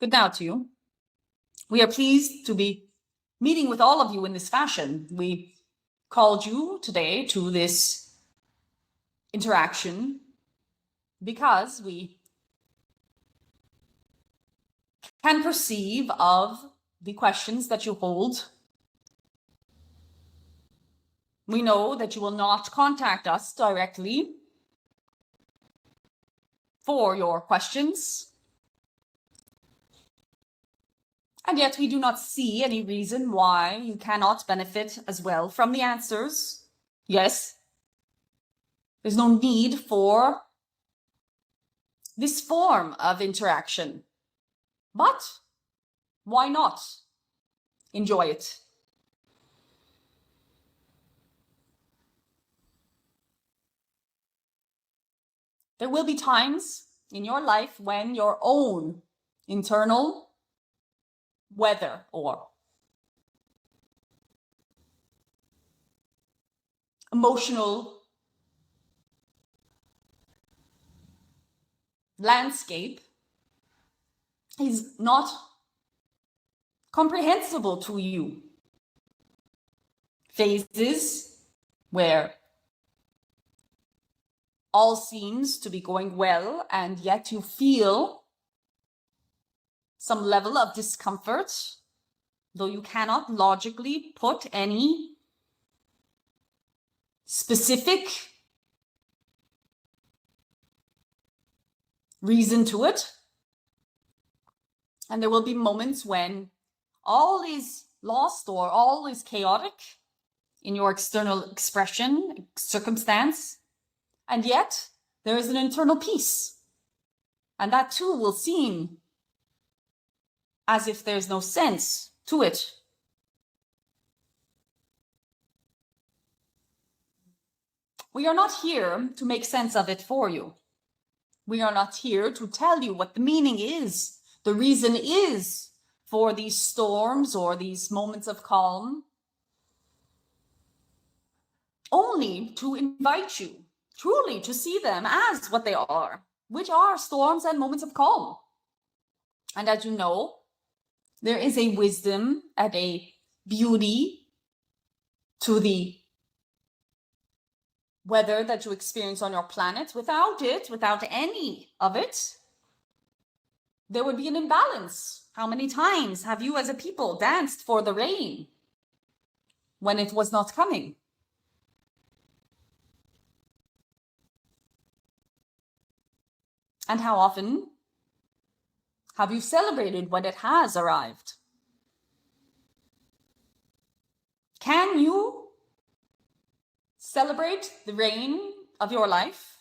Good now to you. We are pleased to be meeting with all of you in this fashion. We called you today to this interaction because we can perceive of the questions that you hold. We know that you will not contact us directly for your questions. And yet we do not see any reason why you cannot benefit as well from the answers. Yes, there's no need for this form of interaction, but why not enjoy it? There will be times in your life when your own internal weather or emotional landscape is not comprehensible to you. Phases where all seems to be going well, and yet you feel some level of discomfort, though you cannot logically put any specific reason to it. And there will be moments when all is lost or all is chaotic in your external expression, circumstance, and yet there is an internal peace. And that too will seem as if there's no sense to it. We are not here to make sense of it for you. We are not here to tell you what the meaning is, the reason is for these storms or these moments of calm. Only to invite you truly to see them as what they are, which are storms and moments of calm. And as you know, there is a wisdom and a beauty to the weather that you experience on your planet. Without it, without any of it, there would be an imbalance. How many times have you as a people danced for the rain when it was not coming? And how often have you celebrated when it has arrived? Can you celebrate the rain of your life?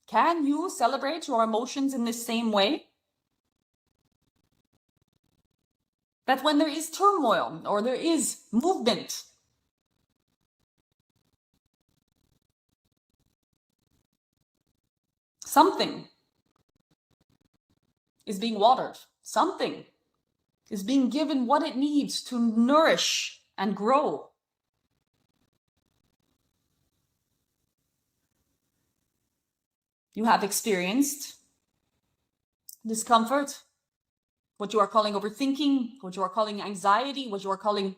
Can you celebrate your emotions in the same way? That when there is turmoil or there is movement, something is being watered, something is being given what it needs to nourish and grow. You have experienced discomfort, what you are calling overthinking, what you are calling anxiety, what you are calling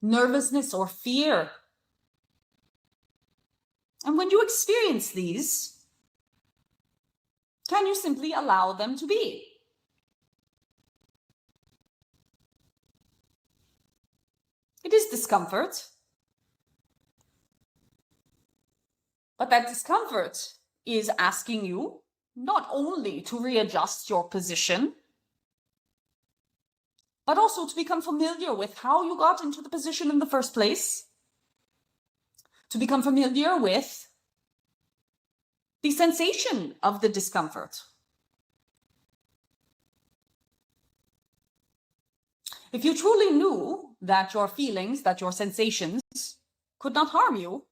nervousness or fear. And when you experience these, can you simply allow them to be? It is discomfort, but that discomfort is asking you not only to readjust your position, but also to become familiar with how you got into the position in the first place, to become familiar with the sensation of the discomfort. If you truly knew that your feelings, that your sensations could not harm you,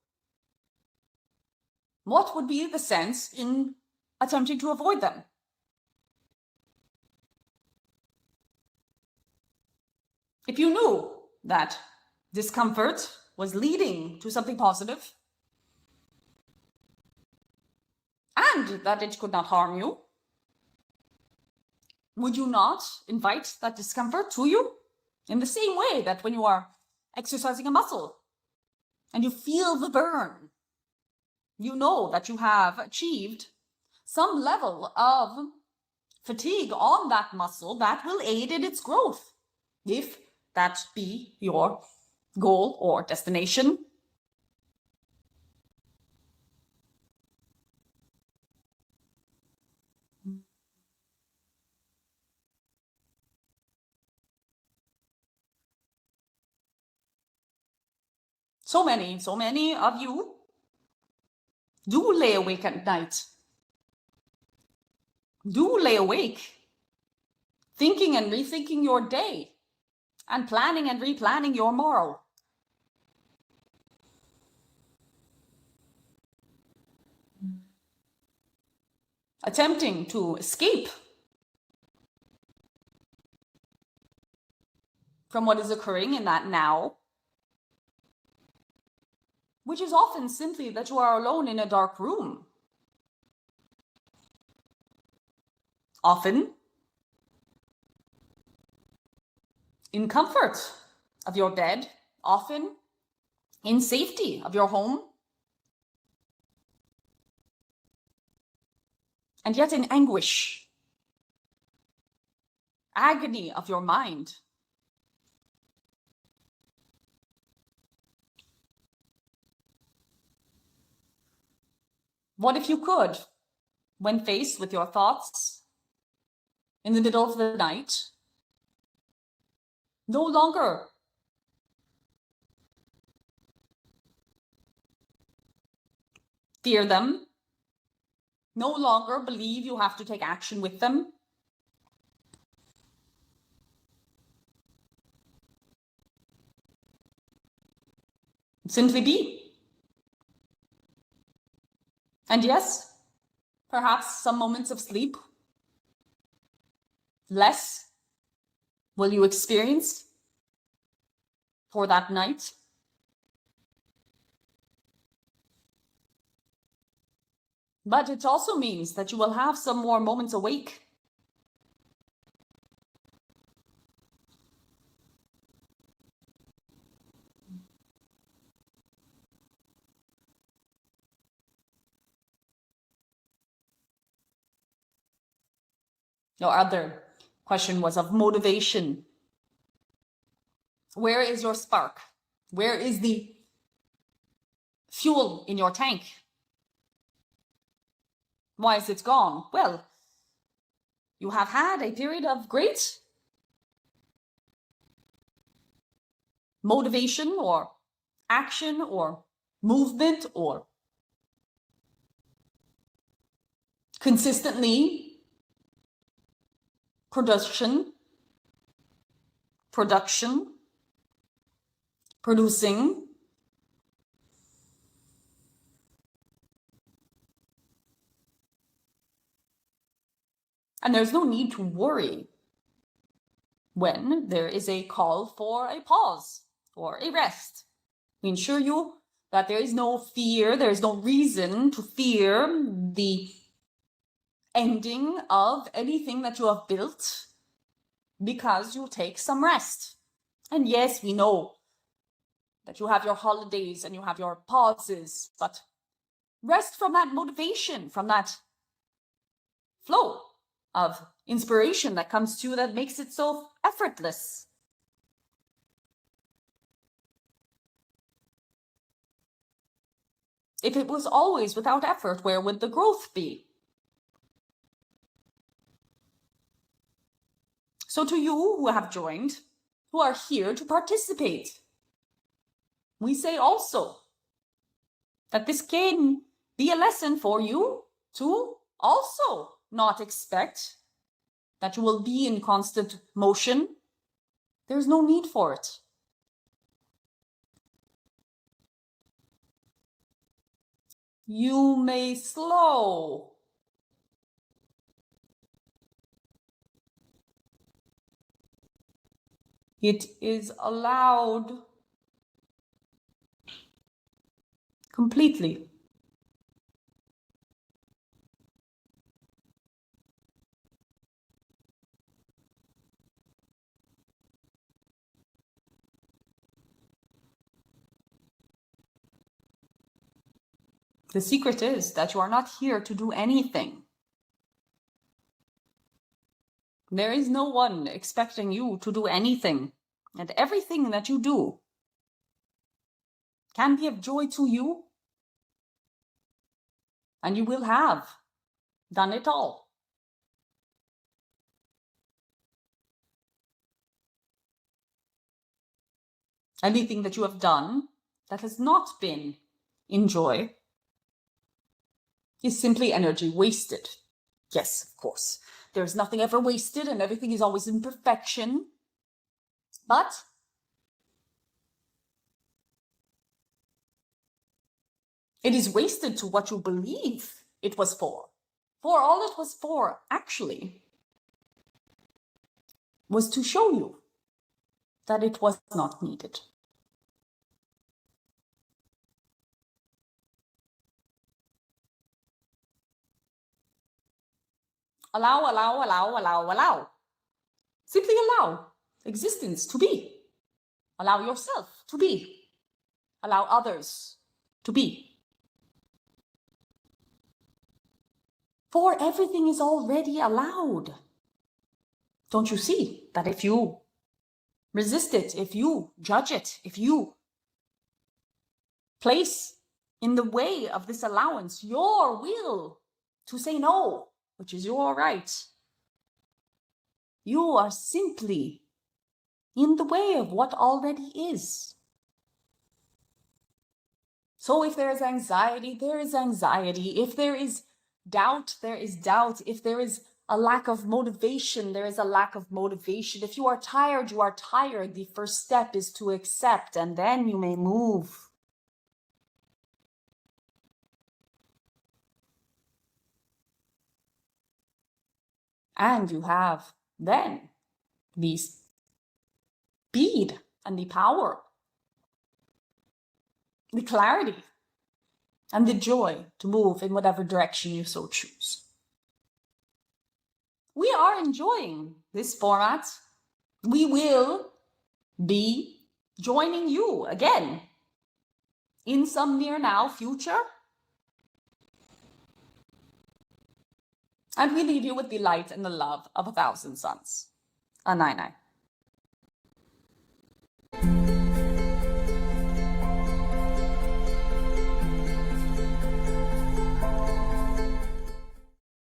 what would be the sense in attempting to avoid them? If you knew that discomfort was leading to something positive, and that it could not harm you, would you not invite that discomfort to you? In the same way that when you are exercising a muscle and you feel the burn, you know that you have achieved some level of fatigue on that muscle that will aid in its growth, if that be your goal or destination. So many of you do lay awake at night, do lay awake thinking and rethinking your day and planning and replanning your morrow. Attempting to escape from what is occurring in that now, which is often simply that you are alone in a dark room. Often in comfort of your bed, often in safety of your home, and yet in anguish, agony of your mind. What if you could, when faced with your thoughts in the middle of the night, no longer fear them, no longer believe you have to take action with them, simply be. And yes, perhaps some moments of sleep, less will you experience for that night. But it also means that you will have some more moments awake. Your other question was of motivation. Where is your spark? Where is the fuel in your tank? Why is it gone? Well, you have had a period of great motivation or action or movement or consistently production, producing. And there's no need to worry when there is a call for a pause or a rest. We ensure you that there is no fear, there is no reason to fear the ending of anything that you have built because you take some rest. And yes, we know that you have your holidays and you have your pauses, but rest from that motivation, from that flow of inspiration that comes to you that makes it so effortless. If it was always without effort, where would the growth be? So to you who have joined, who are here to participate, we say also that this can be a lesson for you to also not expect that you will be in constant motion. There's no need for it. You may slow. It is allowed completely. The secret is that you are not here to do anything. There is no one expecting you to do anything, and everything that you do can be of joy to you, and you will have done it all. Anything that you have done that has not been in joy is simply energy wasted. Yes, of course, there's nothing ever wasted and everything is always in perfection, but it is wasted to what you believe it was for. For all it was for, actually, was to show you that it was not needed. Allow, allow, allow, allow, allow. Simply allow existence to be. Allow yourself to be. Allow others to be. For everything is already allowed. Don't you see that if you resist it, if you judge it, if you place in the way of this allowance your will to say no, which is your right, you are simply in the way of what already is. So if there is anxiety, there is anxiety. If there is doubt, there is doubt. If there is a lack of motivation, there is a lack of motivation. If you are tired, you are tired. The first step is to accept, and then you may move. And you have then the speed and the power, the clarity, and the joy to move in whatever direction you so choose. We are enjoying this format. We will be joining you again in some near now future. And we leave you with the light and the love of 1,000 suns. A 9-9.